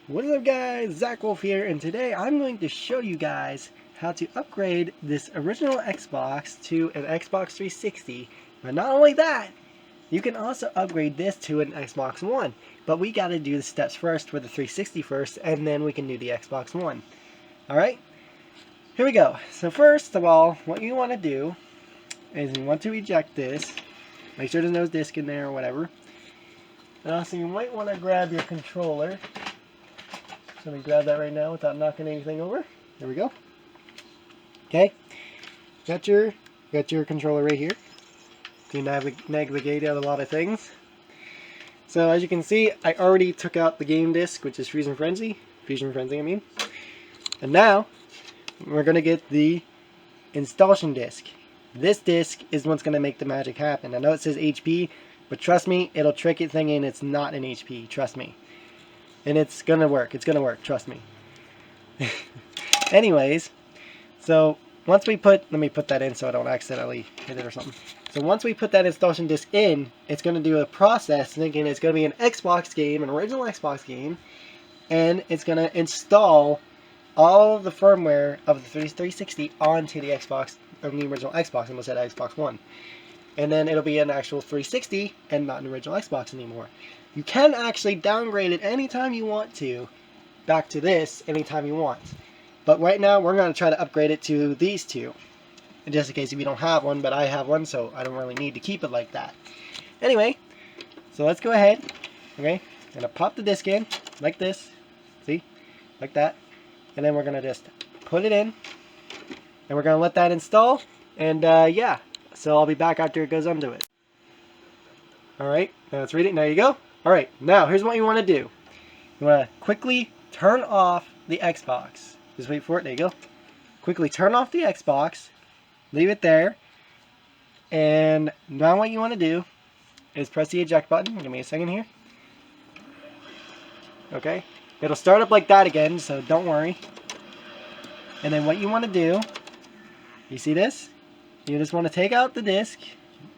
What is up guys, Zach Wolf here, and today I'm going to show you guys how to upgrade this original Xbox to an Xbox 360. But not only that, you can also upgrade this to an Xbox One. But we gotta do the steps first with the 360 first, and then we can do the Xbox One. Alright, here we go. So first of all, what you want to do is you want to eject this. Make sure there's no disc in there or whatever. And also you might want to grab your controller. So let me grab that right now without knocking anything over. There we go. Okay. Got your controller right here to navigate out a lot of things. So as you can see, I already took out the game disc, which is Fusion Frenzy, I mean. And now we're gonna get the installation disc. This disc is what's gonna make the magic happen. I know it says HP, but trust me, it'll trick it thinking it's not an HP. Trust me. And it's gonna work. It's gonna work. Trust me. Anyways, so once we let me put that in so I don't accidentally hit it or something. So once we put that installation disc in, it's gonna do a process thinking it's gonna be an Xbox game, an original Xbox game, and it's gonna install all of the firmware of the 360 onto the Xbox, or the original Xbox. I almost said Xbox One. And then it'll be an actual 360 and not an original Xbox anymore. You can actually downgrade it anytime you want to, back to this anytime you want. But right now we're going to try to upgrade it to these two, just in case if you don't have one, but I have one, so I don't really need to keep it like that. Anyway, so let's go ahead. Okay, I'm going to pop the disc in, like this, see, like that. And then we're going to just put it in, and we're going to let that install, and yeah. So I'll be back after it goes onto it. Alright, now let's read it. There you go. Alright, now here's what you want to do. You want to quickly turn off the Xbox. Just wait for it. There you go. Quickly turn off the Xbox. Leave it there. And now what you want to do is press the eject button. Give me a second here. Okay. It'll start up like that again, so don't worry. And then what you want to do, you see this? You just want to take out the disc.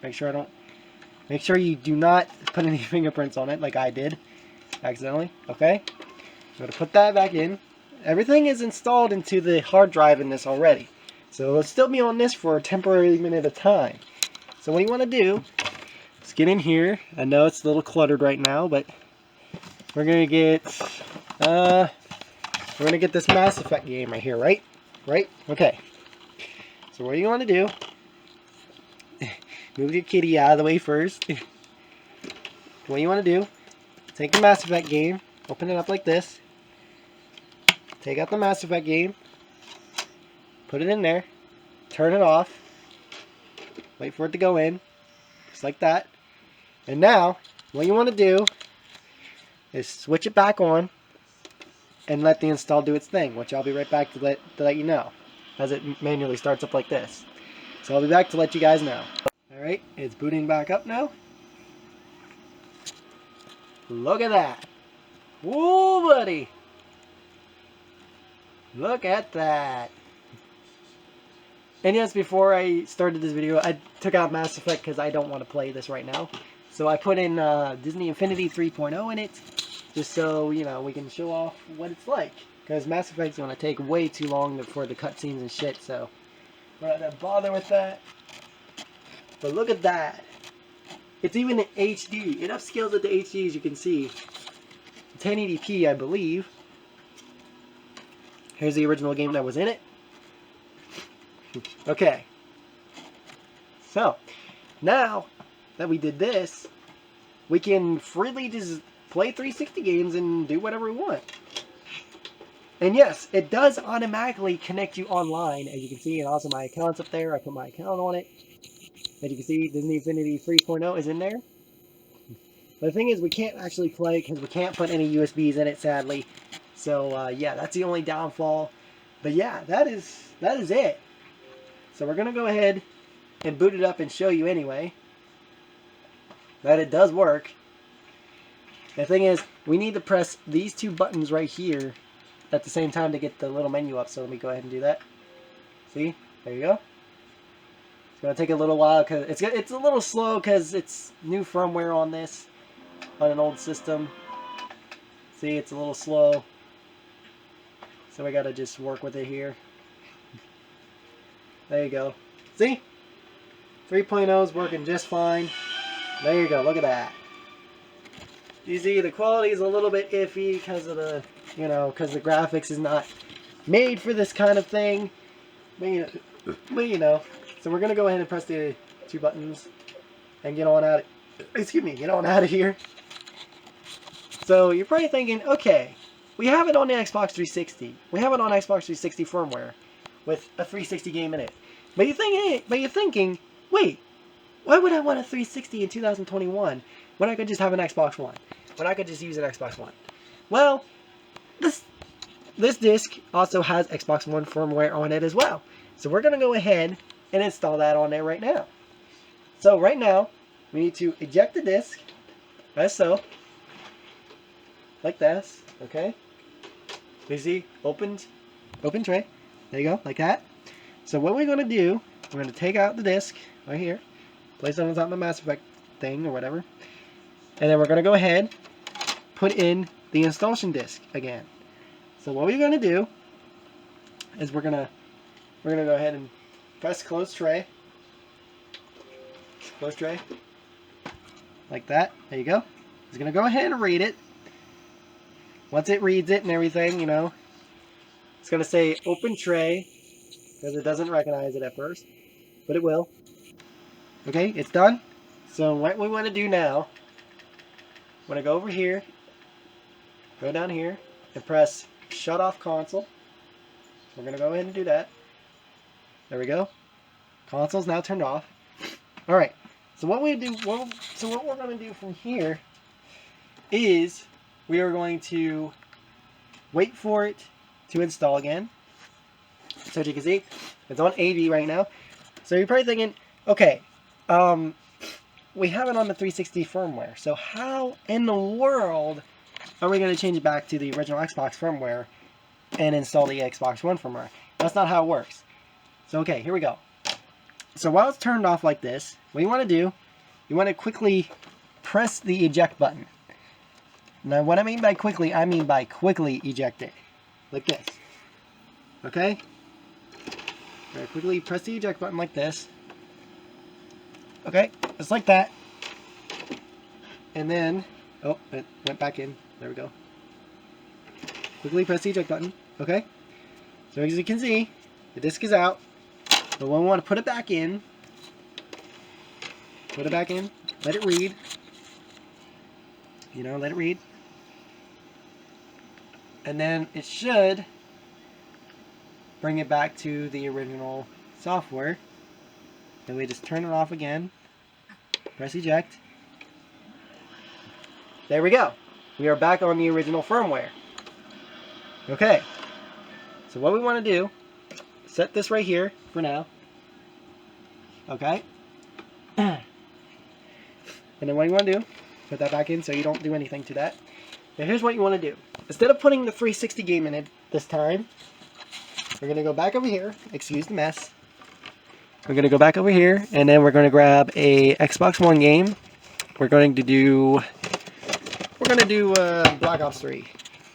Make sure you do not put any fingerprints on it like I did accidentally. Okay? I'm going to put that back in. Everything is installed into the hard drive in this already. So it'll still be on this for a temporary minute of time. So what you want to do is get in here. I know it's a little cluttered right now, but we're going to get this Mass Effect game right here, right? Right? Okay. So what you want to do, move your kitty out of the way first. What you want to do, take the Mass Effect game, open it up like this, take out the Mass Effect game, put it in there, turn it off, wait for it to go in, just like that. And now, what you want to do is switch it back on and let the install do its thing, which I'll be right back to let you know, as it manually starts up like this. So I'll be back to let you guys know. Alright, it's booting back up now. Look at that. Woo, buddy. Look at that. And yes, before I started this video, I took out Mass Effect because I don't want to play this right now. So I put in Disney Infinity 3.0 in it, just so, you know, we can show off what it's like. Because Mass Effect's going to take way too long for the cutscenes and shit, so we're not going to bother with that. But look at that. It's even in HD. It upscales it to HD, as you can see. 1080p, I believe. Here's the original game that was in it. Okay. So, now that we did this, we can freely just play 360 games and do whatever we want. And yes, it does automatically connect you online, as you can see, and also my account's up there. I put my account on it. As you can see, Disney Infinity 3.0 is in there. But the thing is, we can't actually play because we can't put any USBs in it, sadly. So yeah, that's the only downfall. But yeah, that is it. So we're gonna go ahead and boot it up and show you anyway that it does work. The thing is, we need to press these two buttons right here at the same time to get the little menu up. So let me go ahead and do that. See? There you go. It's going to take a little while because it's a little slow because it's new firmware on this, on an old system. See, it's a little slow. So we gotta just work with it here. There you go. See? 3.0 is working just fine. There you go, look at that. You see, the quality is a little bit iffy because of the, you know, because the graphics is not made for this kind of thing. But you know. So we're gonna go ahead and press the 2 buttons and get on out of, get on out of here. So you're probably thinking, okay, we have it on the Xbox 360. We have it on Xbox 360 firmware with a 360 game in it. But you're thinking, wait, why would I want a 360 in 2021 when I could just have an Xbox One? When I could just use an Xbox One? Well, this disc also has Xbox One firmware on it as well. So we're going to go ahead and install that on there right now. So right now, we need to eject the disc, as so, like this, okay? You see, open tray, there you go, like that. So what we're going to do, we're going to take out the disc right here, place it on top of the Mass Effect thing or whatever, and then we're going to go ahead, put in the installation disc again. So what we're going to do is we're going to go ahead and press close tray, like that. There you go. It's going to go ahead and read it. Once it reads it and everything, you know, it's going to say open tray because it doesn't recognize it at first, but it will. Okay, it's done. So what we want to do now, I'm going to go over here, go down here, and press shut off console. We're going to go ahead and do that. There we go. Console's now turned off. All right. So what we're going to do from here is we are going to wait for it to install again. So as you can see, it's on AV right now. So you're probably thinking, okay, we have it on the 360 firmware. So how in the world are we going to change it back to the original Xbox firmware and install the Xbox One firmware? That's not how it works. So okay, here we go. So while it's turned off like this, what you want to do, you want to quickly press the eject button. Now what I mean by quickly eject it. Like this. Okay? Very quickly press the eject button like this. Okay, just like that. And then, oh, it went back in. There we go. Quickly press the eject button. Okay? So as you can see, the disc is out. But when we want to put it back in, let it read. You know, let it read. And then it should bring it back to the original software. Then we just turn it off again. Press eject. There we go. We are back on the original firmware. Okay. So what we want to do, set this right here for now. Okay. And then what you want to do, put that back in so you don't do anything to that. Now here's what you want to do. Instead of putting the 360 game in it this time, we're going to go back over here. Excuse the mess. We're going to go back over here, and then we're going to grab a Xbox One game. We're going to do Black Ops 3.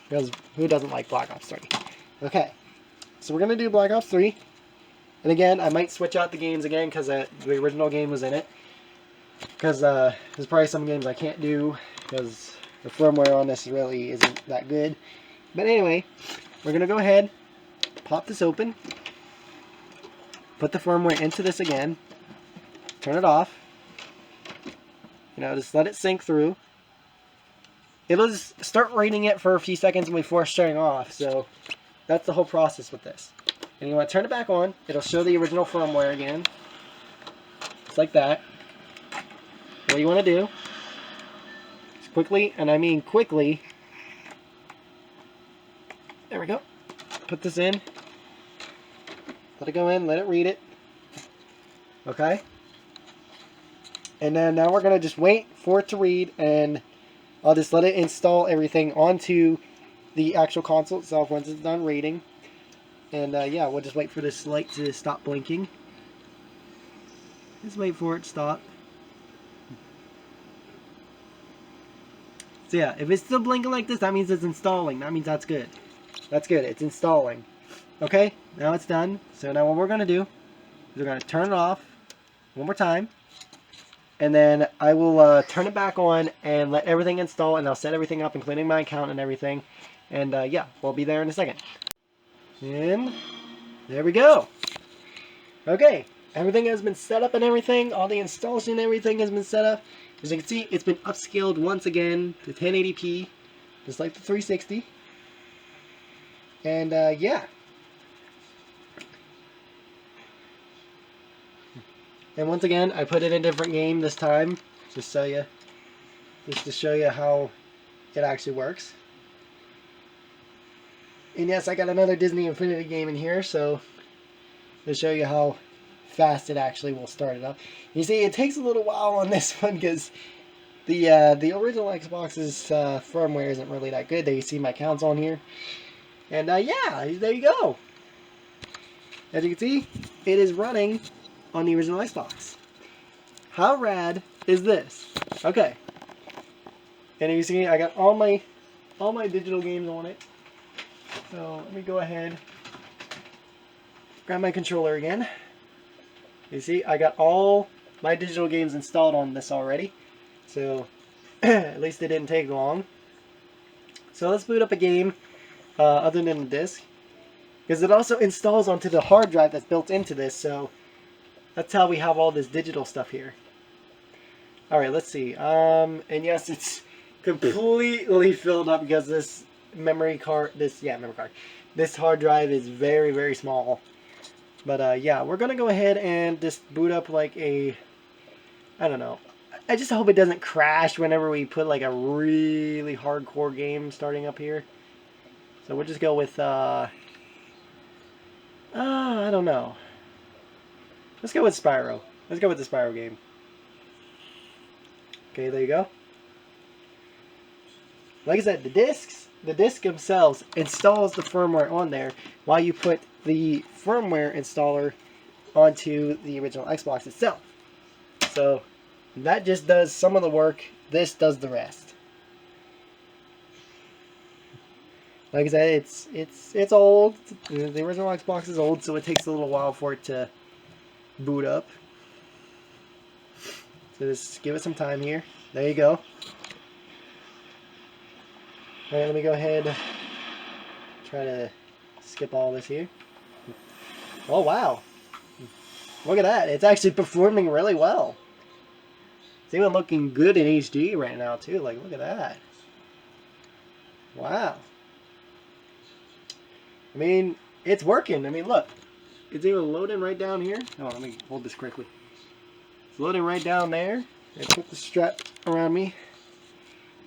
Because who doesn't like Black Ops 3? Okay. So we're going to do Black Ops 3. And again, I might switch out the games again because the original game was in it. Because there's probably some games I can't do because the firmware on this really isn't that good. But anyway, we're going to go ahead, pop this open, put the firmware into this again, turn it off. You know, just let it sync through. It'll just start reading it for a few seconds before shutting off. So that's the whole process with this. And you want to turn it back on. It'll show the original firmware again. Just like that. What you want to do is quickly, and I mean quickly, there we go. Put this in. Let it go in. Let it read it. Okay. And then now we're going to just wait for it to read, and I'll just let it install everything onto the actual console itself once it's done reading. And yeah, we'll just wait for this light to stop blinking. Just wait for it to stop. So yeah, if it's still blinking like this, that means it's installing. That means that's good. That's good. It's installing. Okay, now it's done. So now what we're going to do is we're going to turn it off one more time. And then I will turn it back on and let everything install, and I'll set everything up, including my account and everything. And yeah, we'll be there in a second. And there we go. Okay, everything has been set up and everything. All the installation and everything has been set up. As you can see, it's been upscaled once again to 1080p, just like the 360. And yeah. And once again, I put it in a different game this time, just to show you how it actually works. And yes, I got another Disney Infinity game in here, so to show you how fast it actually will start it up. You see, it takes a little while on this one because the original Xbox's firmware isn't really that good. There you see my counts on here. And yeah, there you go. As you can see, it is running on the original Xbox. How rad is this? Okay. And you see, I got all my digital games on it. So let me go ahead, grab my controller again. You see, I got all my digital games installed on this already. So at least it didn't take long. So let's boot up a game other than the disc, because it also installs onto the hard drive that's built into this. So that's how we have all this digital stuff here. Alright, let's see. And yes, it's completely filled up because this this hard drive is very, very small. But yeah, we're gonna go ahead and just boot up like a, I don't know. I just hope it doesn't crash whenever we put like a really hardcore game starting up here. So we'll just go with I don't know. Let's go with Spyro. Let's go with the Spyro game. Okay, there you go. Like I said, the disc themselves installs the firmware on there while you put the firmware installer onto the original Xbox itself. So that just does some of the work. This does the rest. Like I said, it's old. The original Xbox is old, so it takes a little while for it to boot up. So just give it some time here. There you go. Alright, let me go ahead, try to skip all this here. Oh wow, look at that, it's actually performing really well. It's even looking good in HD right now too, like look at that. Wow. I mean, it's working. I mean, look, it's even loading right down here. Oh, let me hold this quickly. It's loading right down there. I put the strap around me.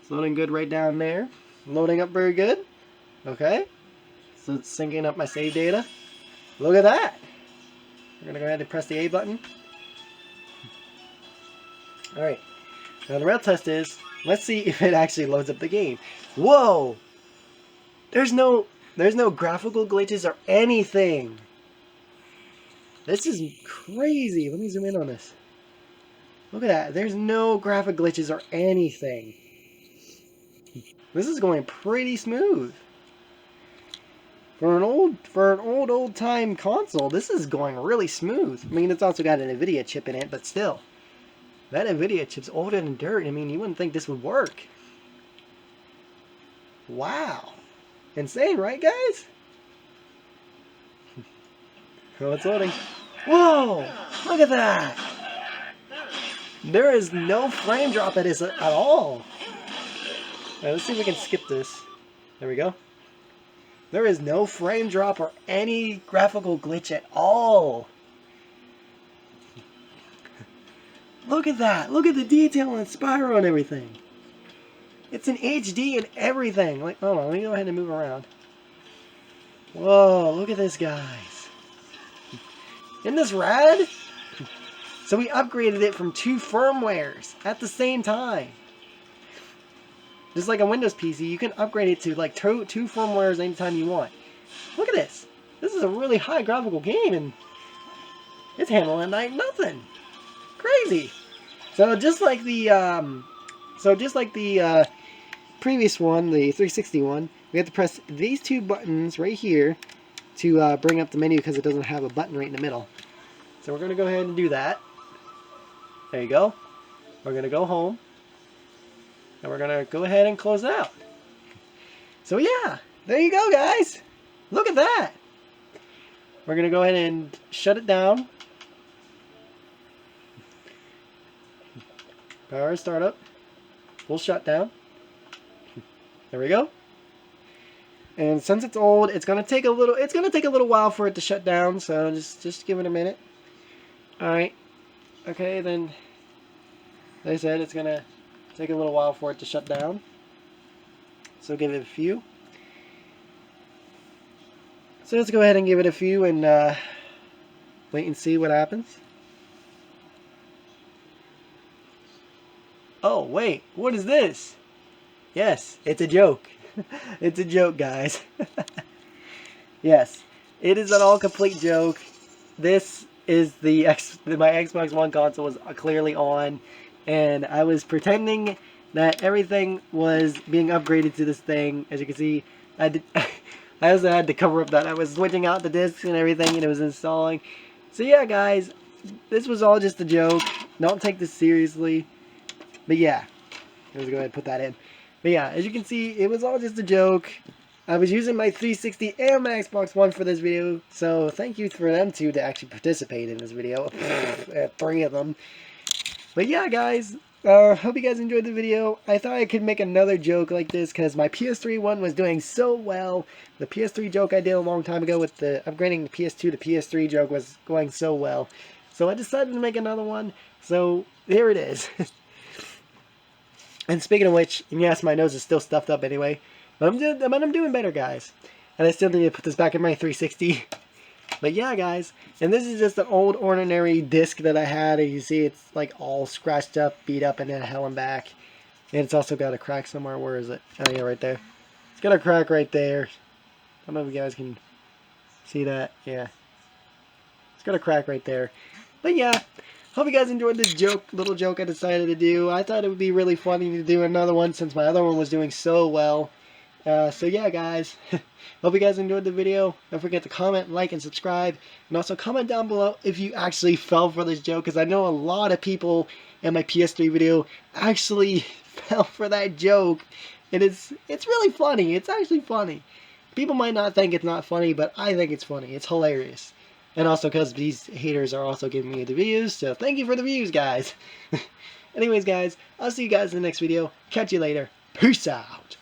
It's loading good right down there. Loading up very good. Okay. So it's syncing up my save data. Look at that. We're going to go ahead and press the A button. Alright. Now the real test is, let's see if it actually loads up the game. Whoa! There's no graphical glitches or anything. This is crazy. Let me zoom in on this. Look at that. There's no graphic glitches or anything. This is going pretty smooth. For an old time console, this is going really smooth. I mean, it's also got an NVIDIA chip in it, but still. That NVIDIA chip's older than dirt. I mean, you wouldn't think this would work. Wow. Insane, right, guys? Oh, it's loading. Whoa! Look at that! There is no frame drop at this at all. Alright, let's see if we can skip this. There we go. There is no frame drop or any graphical glitch at all. Look at that. Look at the detail on Spyro and everything. It's in HD and everything. Like, hold on, let me go ahead and move around. Whoa, look at this, guys. Isn't this rad? So we upgraded it from 2 firmwares at the same time. Just like a Windows PC, you can upgrade it to like two firmwares anytime you want. Look at this. This is a really high graphical game and it's handling like nothing. Crazy. So just like the previous one, the 360 one, we have to press these two buttons right here to bring up the menu because it doesn't have a button right in the middle. So we're going to go ahead and do that. There you go. We're going to go home. And we're going to go ahead and close it out. So yeah, there you go, guys. Look at that. We're going to go ahead and shut it down. Power startup. Full shutdown. There we go. And since it's old, it's gonna take a little while for it to shut down, so just give it a minute. Alright. Okay, then like I said, it's gonna take a little while for it to shut down. So give it a few. So let's go ahead and give it a few and wait and see what happens. Oh wait, what is this? Yes, it's a joke. It's a joke, guys. Yes, it is an all-complete joke. This is my Xbox One console was clearly on, and I was pretending that everything was being upgraded to this thing. As you can see, I also had to cover up that I was switching out the discs and everything, and it was installing. So yeah, guys, this was all just a joke. Don't take this seriously. But yeah, let's go ahead and put that in. But yeah, as you can see, it was all just a joke. I was using my 360 and my Xbox One for this video, so thank you for them two to actually participate in this video. 3 of them. But yeah, guys, hope you guys enjoyed the video. I thought I could make another joke like this because my PS3 one was doing so well. The PS3 joke I did a long time ago with the upgrading the PS2 to PS3 joke was going so well. So I decided to make another one, so here it is. And speaking of which, yes, my nose is still stuffed up anyway, but I'm doing better, guys. And I still need to put this back in my 360. But yeah, guys, and this is just an old ordinary disc that I had. And you see it's like all scratched up, beat up, and then hell and back. And it's also got a crack somewhere. Where is it? Oh yeah, right there. It's got a crack right there. I don't know if you guys can see that. Yeah. It's got a crack right there. But yeah. Hope you guys enjoyed this little joke I decided to do. I thought it would be really funny to do another one since my other one was doing so well. So yeah, guys. Hope you guys enjoyed the video. Don't forget to comment, like, and subscribe. And also comment down below if you actually fell for this joke, because I know a lot of people in my PS3 video actually fell for that joke. And it's really funny. It's actually funny. People might not think it's not funny, but I think it's funny. It's hilarious. And also because these haters are also giving me the views, so thank you for the views, guys. Anyways, guys, I'll see you guys in the next video. Catch you later. Peace out.